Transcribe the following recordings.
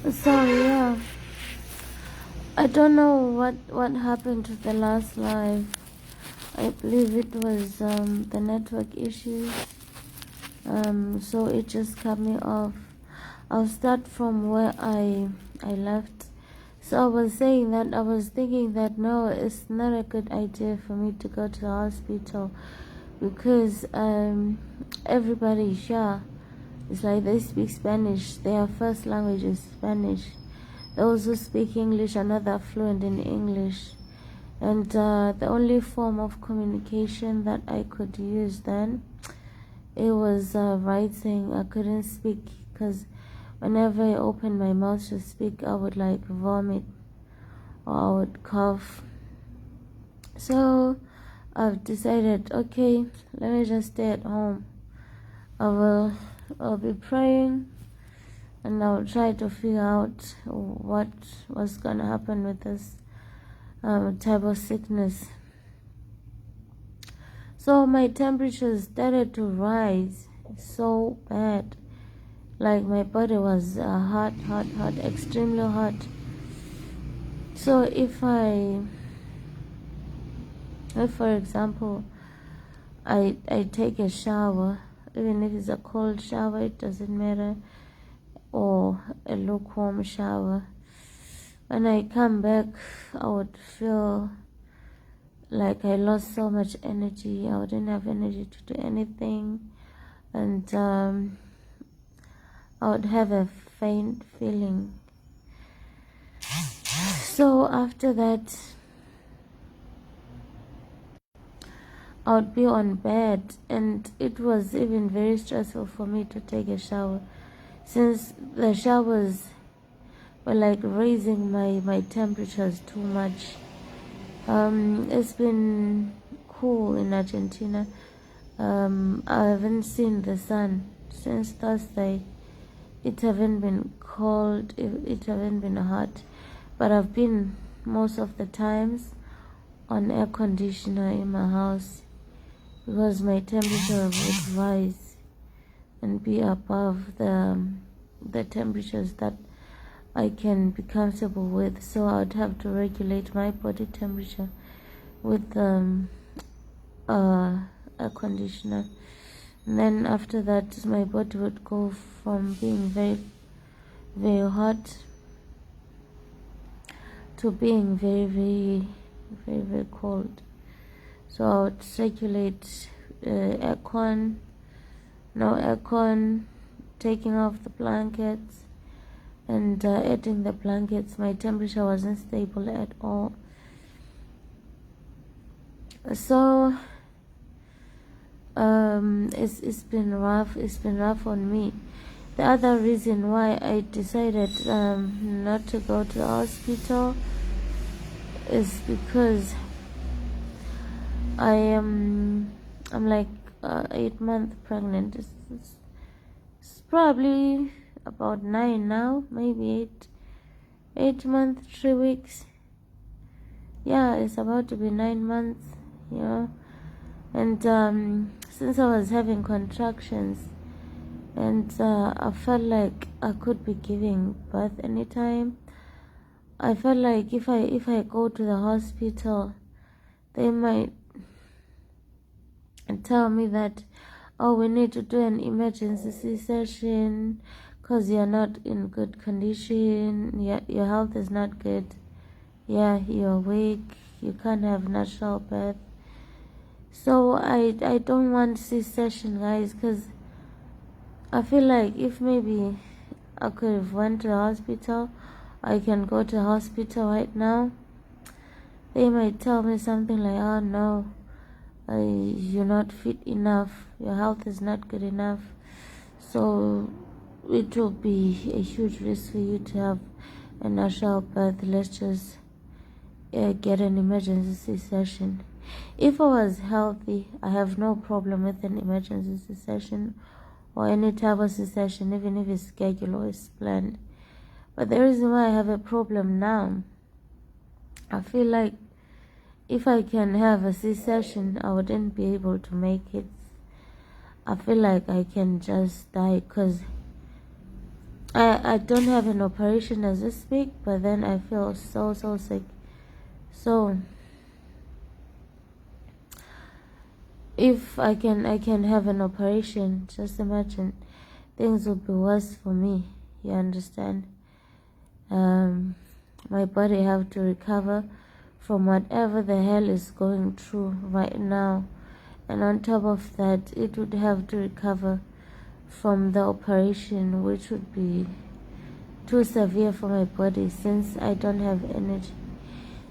So yeah, I don't know what happened to the last live. I believe it was the network issues. So it just cut me off. I'll start from where I left. So I was saying that I was thinking that no, it's not a good idea for me to go to the hospital because everybody here is like they speak Spanish. Their first language is Spanish. Those who speak English are not that fluent in English. And the only form of communication that I could use then, it was writing. I couldn't speak because whenever I opened my mouth to speak, I would like vomit or I would cough. So I've decided, okay, let me just stay at home. I'll be praying and I'll try to figure out what was gonna happen with this type of sickness. So my temperature started to rise so bad, like my body was hot, extremely hot. So if for example I take a shower, even if it's a cold shower, it doesn't matter, or a lukewarm shower, when I come back I would feel like I lost so much energy. I wouldn't have energy to do anything, and I would have a faint feeling. So after that I would be on bed, and it was even very stressful for me to take a shower, since the showers were like raising my temperatures too much. It's been cool in Argentina. I haven't seen the sun since Thursday. It haven't been cold, it haven't been hot, but I've been most of the times on air conditioner in my house because my temperature would rise and be above the temperatures that I can be comfortable with. So I would have to regulate my body temperature with air conditioner. And then after that, my body would go from being very, very hot to being very, very, very, very cold. So I would circulate aircon, no aircon, taking off the blankets and adding the blankets. My temperature wasn't stable at all. So it's been rough. It's been rough on me. The other reason why I decided not to go to the hospital is because I'm like 8 months pregnant. It's probably about 9 now, maybe 8 months, 3 weeks. Yeah, it's about to be 9 months, you know. And since I was having contractions, and I felt like I could be giving birth anytime, I felt like if I go to the hospital, they might tell me that, oh, we need to do an emergency C-section because you're not in good condition, your health is not good, you're weak, you can't have natural birth. So I don't want C-section, guys, because I feel like if maybe I could have went to the hospital, I can go to the hospital right now, they might tell me something like, oh no, you're not fit enough, your health is not good enough, so it will be a huge risk for you to have a natural birth. Let's just get an emergency C-section. If I was healthy, I have no problem with an emergency C-section or any type of C-section, even if it's scheduled or it's planned. But the reason why I have a problem now, I feel like if I can have a C-section, I wouldn't be able to make it. I feel like I can just die because I don't have an operation as I speak, but then I feel so sick. So if I can have an operation, just imagine things would be worse for me. You understand? My body have to recover from whatever the hell is going through right now, and on top of that, it would have to recover from the operation, which would be too severe for my body since I don't have energy.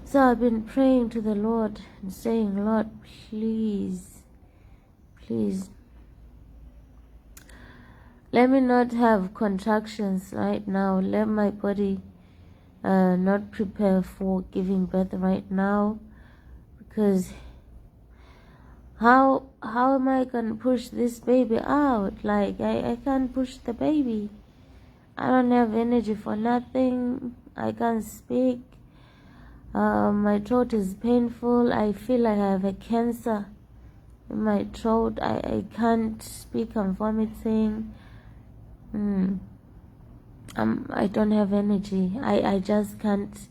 So I've been praying to the Lord and saying, Lord, please, let me not have contractions right now. Let my body not prepare for giving birth right now, because how am I gonna push this baby out? Like I can't push the baby. I don't have energy for nothing. I can't speak. My throat is painful. I feel like I have a cancer in my throat. I can't speak. I'm vomiting. I don't have energy. I just can't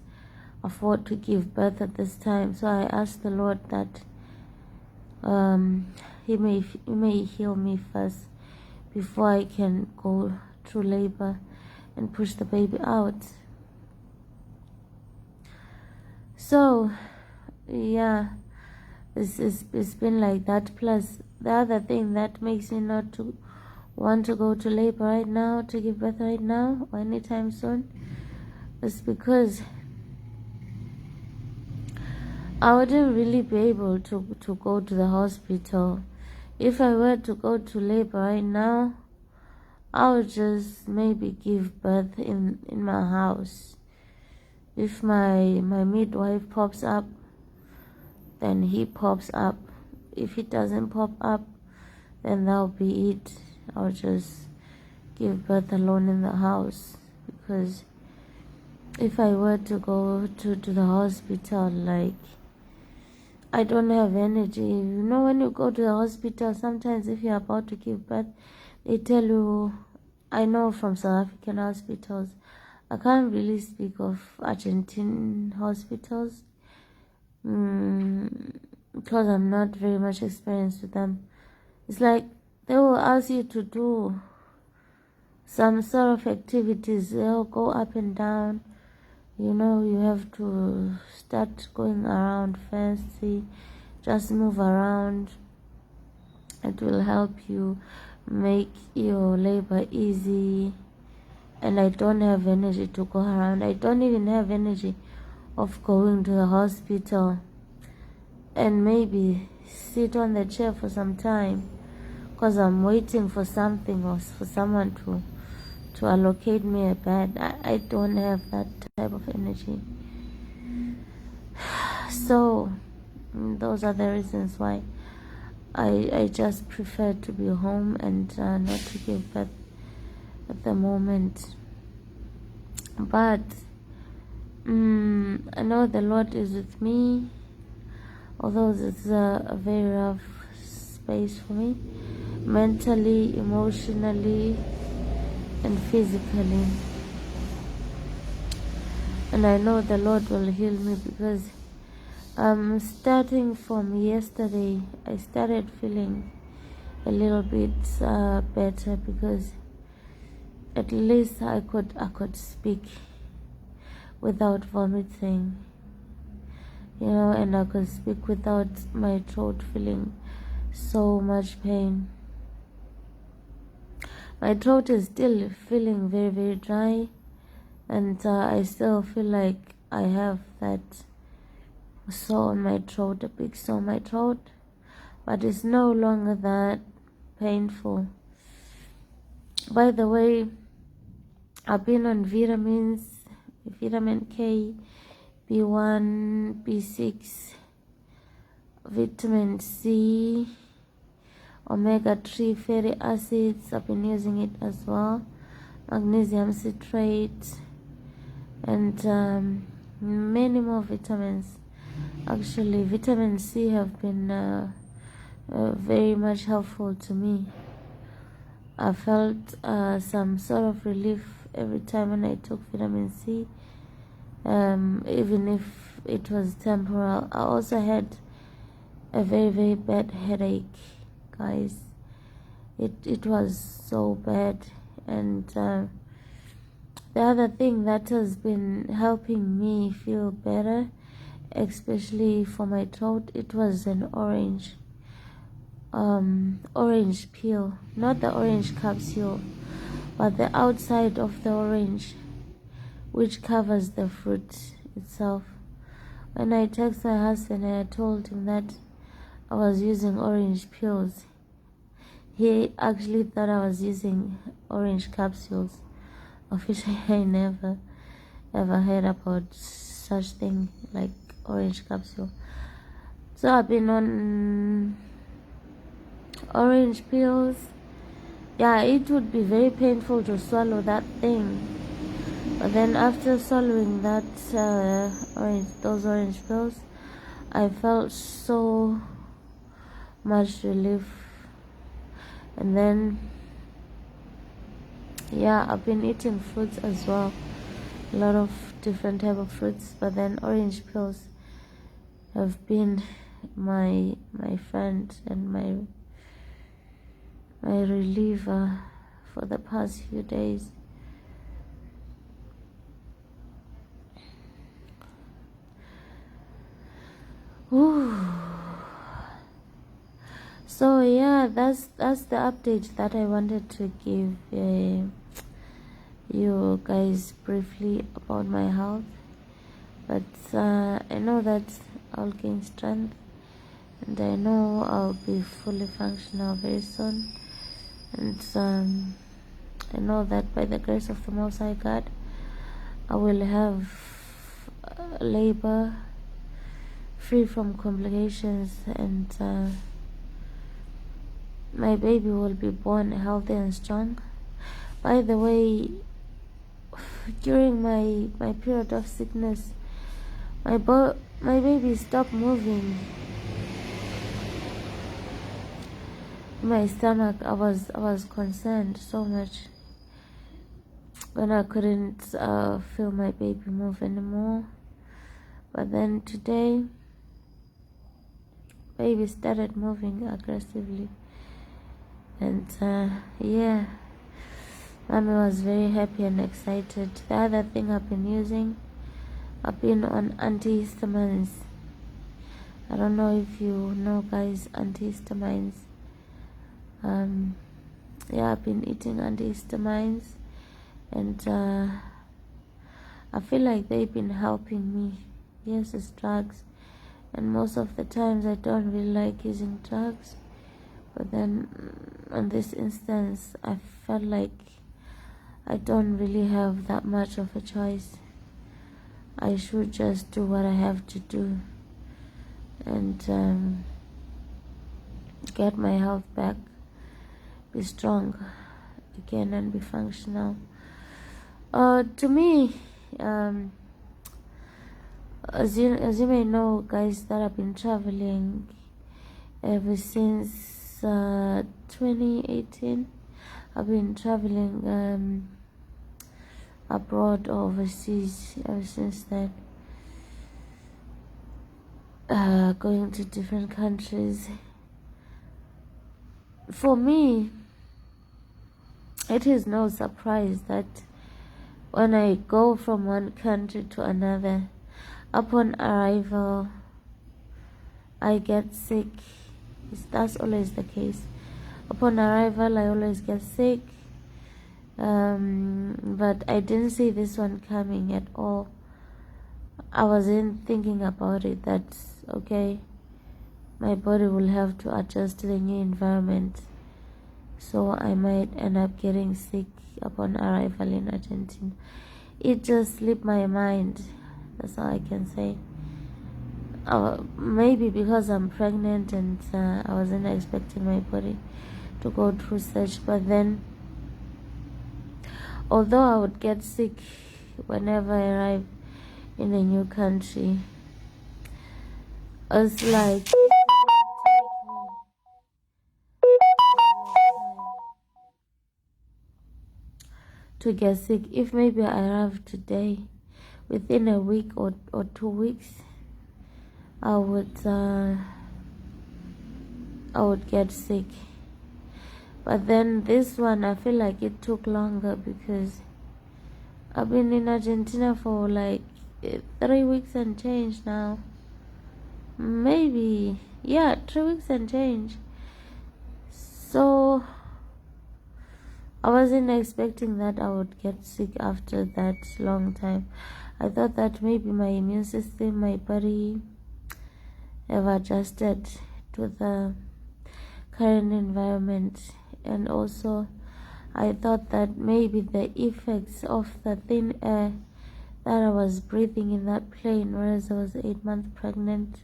afford to give birth at this time. So I asked the Lord that He may heal me first before I can go through labor and push the baby out. So yeah, it's been like that. Plus the other thing that makes me not to want to go to labor right now, to give birth right now or anytime soon, is because I wouldn't really be able to go to the hospital. If I were to go to labor right now, I would just maybe give birth in my house. If my midwife pops up, then he pops up. If he doesn't pop up, then that'll be it. I'll just give birth alone in the house, because if I were to go to the hospital, like, I don't have energy. You know, when you go to the hospital, sometimes if you're about to give birth, they tell you, I know from South African hospitals, I can't really speak of Argentine hospitals because I'm not very much experienced with them. It's like they will ask you to do some sort of activities. They'll go up and down. You know, you have to start going around first, see, just move around. It will help you make your labor easy. And I don't have energy to go around. I don't even have energy of going to the hospital and maybe sit on the chair for some time, because I'm waiting for something or for someone to allocate me a bed. I don't have that type of energy. So those are the reasons why I just prefer to be home and not to give birth at the moment. But I know the Lord is with me, although it's a very rough space for me, mentally, emotionally, and physically. And I know the Lord will heal me, because starting from yesterday, I started feeling a little bit better, because at least I could speak without vomiting, you know, and I could speak without my throat feeling so much pain. My throat is still feeling very, very dry, and I still feel like I have that sore on my throat, a big sore on my throat, but it's no longer that painful. By the way, I've been on vitamins, vitamin K, B1, B6, vitamin C, omega-3 fatty acids. I've been using it as well, magnesium citrate, and many more vitamins. Actually, vitamin C have been very much helpful to me. I felt some sort of relief every time when I took vitamin C, even if it was temporal. I also had a very, very bad headache, guys. It was so bad. And the other thing that has been helping me feel better, especially for my throat, it was an orange peel, not the orange capsule, but the outside of the orange, which covers the fruit itself. When I texted my husband and I told him that I was using orange peels, he actually thought I was using orange capsules, of which I never ever heard about such thing like orange capsule. So I've been on orange peels. Yeah, it would be very painful to swallow that thing, but then after swallowing that those orange pills, I felt so much relief. And then yeah, I've been eating fruits as well, a lot of different type of fruits, but then orange pills have been my friend and my reliever for the past few days. Ooh. So yeah, that's the update that I wanted to give you guys briefly about my health. But I know that I'll gain strength, and I know I'll be fully functional very soon. And I know that by the grace of the Most High God, I will have labor free from complications, and my baby will be born healthy and strong. By the way, during my period of sickness, my baby stopped moving. My stomach, I was concerned so much when I couldn't feel my baby move anymore. But then today, baby started moving aggressively, and yeah, mommy was very happy and excited. The other thing I've been on antihistamines. I don't know if you know, guys, antihistamines. Yeah, I've been eating antihistamines, and I feel like they've been helping me. Yes, it's drugs, and most of the times I don't really like using drugs, but then on this instance I felt like I don't really have that much of a choice. I should just do what I have to do and get my health back, be strong again, and be functional. To me, as you may know, guys, that I've been traveling ever since 2018. I've been traveling abroad or overseas ever since then, going to different countries. For me, it is no surprise that when I go from one country to another, upon arrival I get sick. That's always the case. Upon arrival I always get sick, but I didn't see this one coming at all. I wasn't thinking about it, that okay, my body will have to adjust to the new environment, so I might end up getting sick upon arrival in Argentina. It just slipped my mind, that's all I can say. Maybe because I'm pregnant and I wasn't expecting my body to go through such. But then, although I would get sick whenever I arrive in a new country, it's like to to get sick. If maybe I arrive today, within a week or 2 weeks, I would get sick. But then this one, I feel like it took longer because I've been in Argentina for like 3 weeks and change now. Maybe, yeah, 3 weeks and change. So I wasn't expecting that I would get sick after that long time. I thought that maybe my immune system, my body have adjusted to the current environment, and also I thought that maybe the effects of the thin air that I was breathing in that plane, whereas I was 8 months pregnant,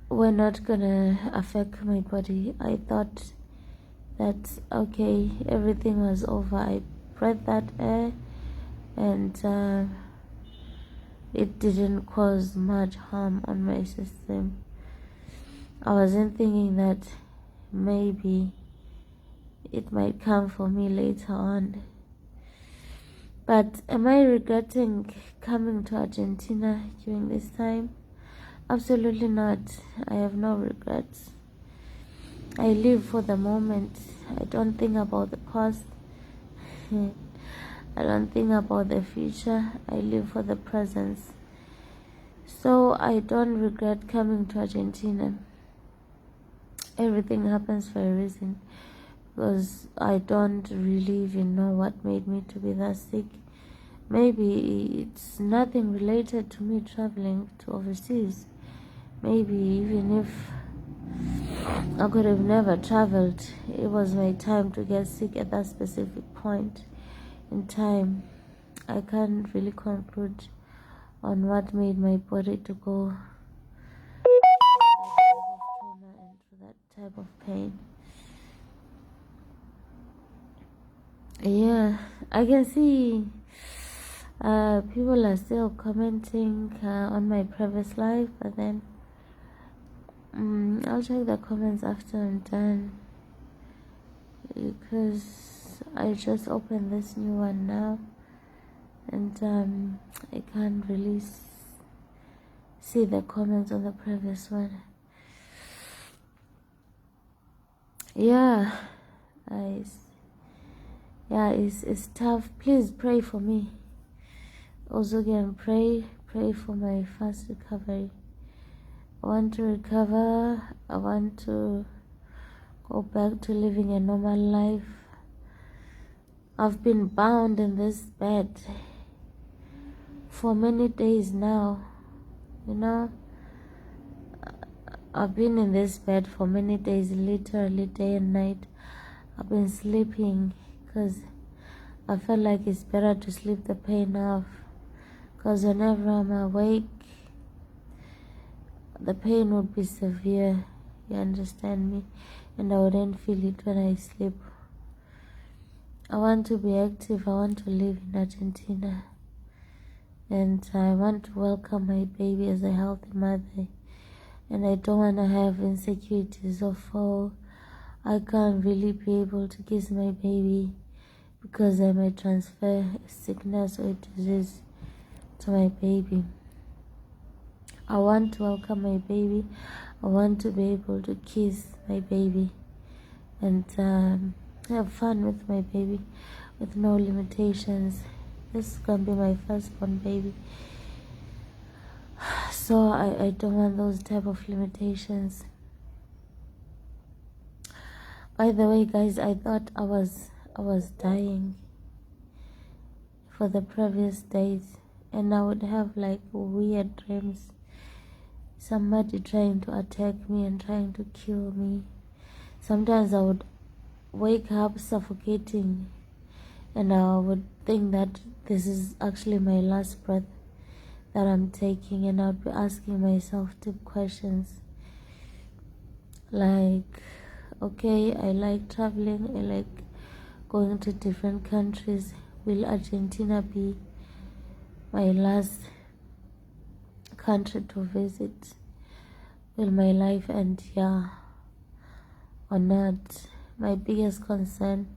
were not gonna affect my body. I thought that okay, everything was over. I breathed that air and it didn't cause much harm on my system. I wasn't thinking that maybe it might come for me later on. But am I regretting coming to Argentina during this time? Absolutely not. I have no regrets. I live for the moment. I don't think about the past. I don't think about the future. I live for the present. So I don't regret coming to Argentina. Everything happens for a reason, because I don't really even know what made me to be that sick. Maybe it's nothing related to me traveling to overseas. Maybe even if I could have never traveled, it was my time to get sick at that specific point in time. I can't really conclude on what made my body to go through that type of trauma and through that type of pain. Yeah, I can see people are still commenting on my previous live, but then I'll check the comments after I'm done, because I just opened this new one now, and I can't really see the comments on the previous one. Yeah, it's tough. Please pray for me. Also again, pray for my fast recovery. I want to recover. I want to go back to living a normal life. I've been bound in this bed for many days now. I've been in this bed for many days, literally day and night. I've been sleeping because I felt like it's better to sleep the pain off, because whenever I'm awake, the pain would be severe, you understand me, and I wouldn't feel it when I sleep. I want to be active. I want to live in Argentina, and I want to welcome my baby as a healthy mother, and I don't want to have insecurities of, oh, I can't really be able to kiss my baby because I might transfer a sickness or a disease to my baby. I want to welcome my baby. I want to be able to kiss my baby and have fun with my baby with no limitations. This is gonna be my firstborn baby, so I don't want those type of limitations. By the way, guys, I thought I was dying for the previous days, and I would have like weird dreams, somebody trying to attack me and trying to kill me. Sometimes I would wake up suffocating, and I would think that this is actually my last breath that I'm taking, and I'd be asking myself deep questions like, okay, I like traveling, I like going to different countries. Will Argentina be my last country to visit? Will my life end here or not? My biggest concern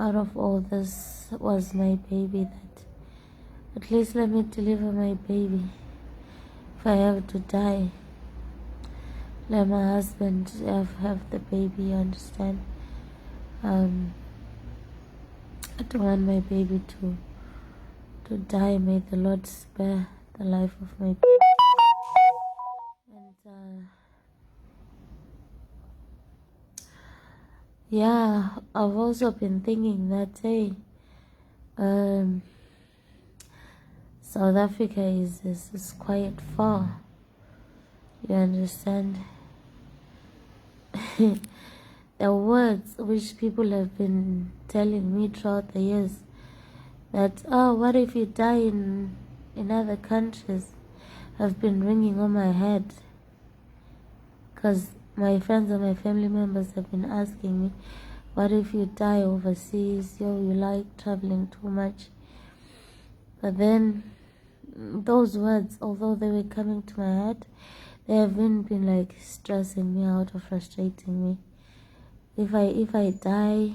out of all this was my baby, that at least let me deliver my baby. If I have to die, let my husband have the baby, you understand? I don't want my baby to die. May the Lord spare the life of my baby. And yeah, I've also been thinking that, hey, South Africa is quite far, you understand? The words which people have been telling me throughout the years, that, oh, what if you die in other countries, have been ringing on my head, because my friends and my family members have been asking me, what if you die overseas? Yo, you like traveling too much. But then those words, although they were coming to my head, they haven't been like stressing me out or frustrating me. If I die,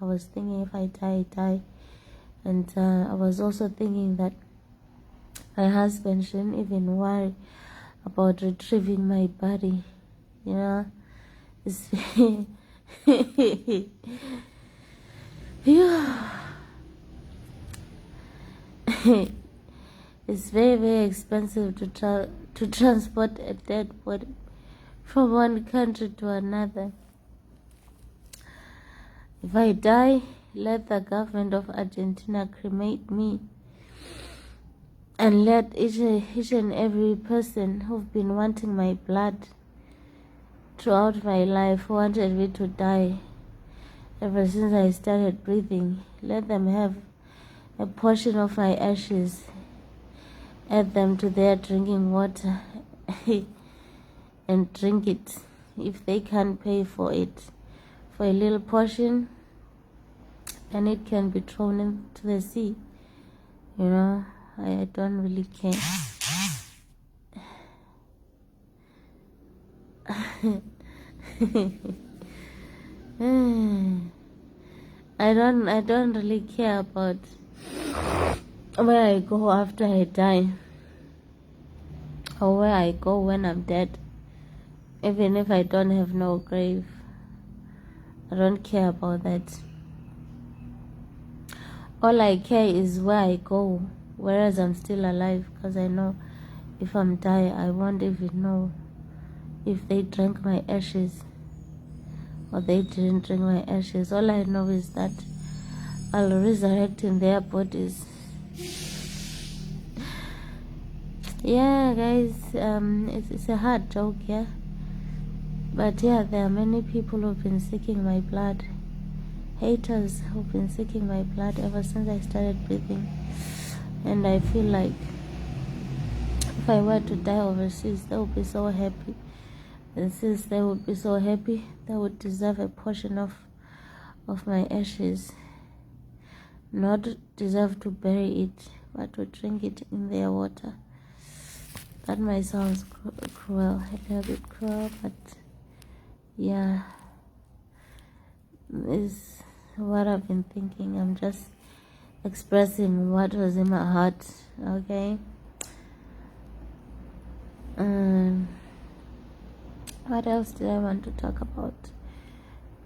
I was thinking, if I die, I die. And I was also thinking that my husband shouldn't even worry about retrieving my body, you know. It's it's very, very expensive to transport a dead body from one country to another. If I die, let the government of Argentina cremate me, and let each and every person who've been wanting my blood throughout my life, who wanted me to die ever since I started breathing, let them have a portion of my ashes, add them to their drinking water and drink it. If they can't pay for it, for a little portion, then it can be thrown into the sea. You know, I don't really care. I don't really care about where I go after I die, or where I go when I'm dead. Even if I don't have no grave, I don't care about that. All I care is where I go, whereas I'm still alive, because I know if I'm dying, I won't even know if they drank my ashes or they didn't drink my ashes. All I know is that I'll resurrect in their bodies. Yeah, guys, it's a hard joke, yeah. But yeah, there are many people who've been seeking my blood. Haters who've been seeking my blood ever since I started breathing. And I feel like if I were to die overseas, they would be so happy. And since they would be so happy, they would deserve a portion of my ashes. Not deserve to bury it, but to drink it in their water. That might sound cruel, a little bit cruel, but yeah, is what I've been thinking. I'm just expressing what was in my heart, okay? What else did I want to talk about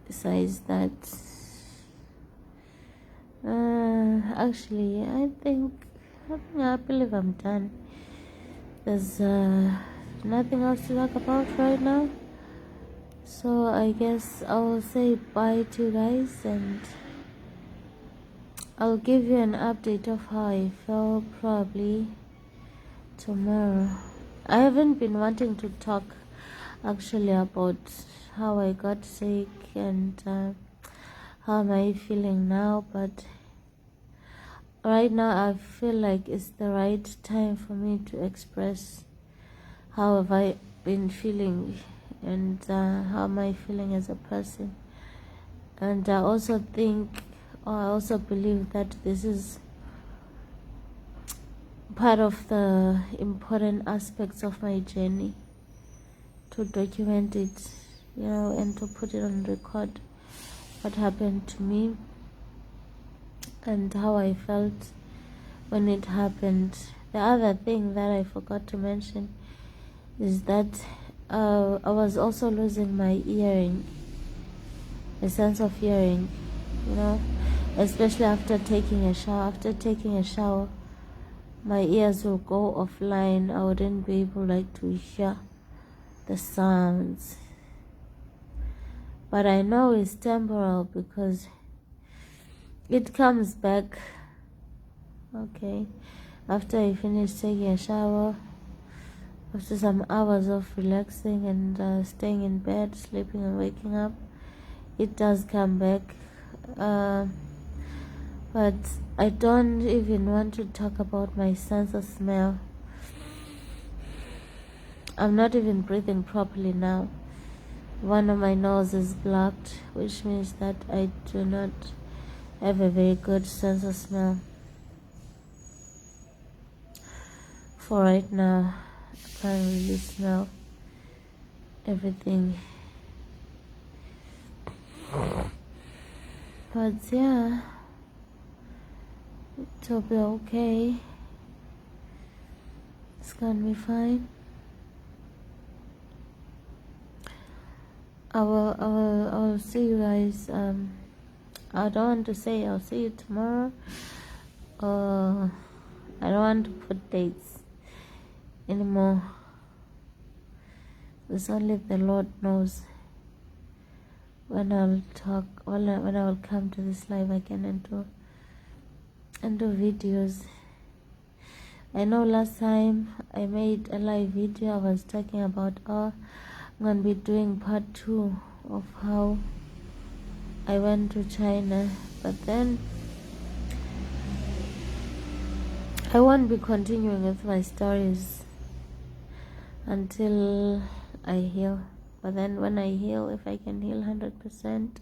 besides that? Actually, I believe I'm done. There's nothing else to talk about right now. So I guess I'll say bye to you guys, and I'll give you an update of how I feel probably tomorrow. I haven't been wanting to talk actually about how I got sick and how am I feeling now, but right now I feel like it's the right time for me to express how have I been feeling and how am I feeling as a person. And I also believe that this is part of the important aspects of my journey, to document it, and to put it on record, what happened to me, and how I felt when it happened. The other thing that I forgot to mention is that I was also losing my hearing, a sense of hearing, you know, especially after taking a shower. After taking a shower, my ears will go offline. I wouldn't be able to hear the sounds. But I know it's temporal because it comes back. Okay, after I finish taking a shower, after some hours of relaxing and staying in bed, sleeping and waking up, it does come back. But I don't even want to talk about my sense of smell. I'm not even breathing properly now. One of my noses is blocked, which means that I do not have a very good sense of smell. For right now, I can't really smell everything. But yeah, it'll be okay. It's gonna be fine. I will see you guys. I don't want to say I'll see you tomorrow. I don't want to put dates anymore. It's only the Lord knows when I'll talk, when I will come to this live again and do videos. I know last time I made a live video, I was talking about I'm gonna be doing part 2 of how I went to China, but then I won't be continuing with my stories until I heal. But then when I heal, if I can heal 100%,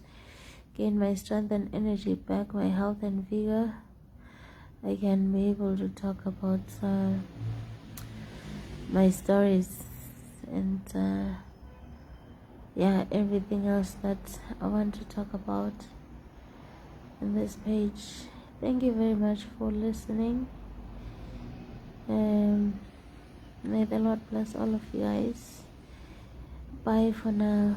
gain my strength and energy back, my health and vigor, I can be able to talk about my stories and everything else that I want to talk about in this page. Thank you very much for listening. May the Lord bless all of you guys. Bye for now.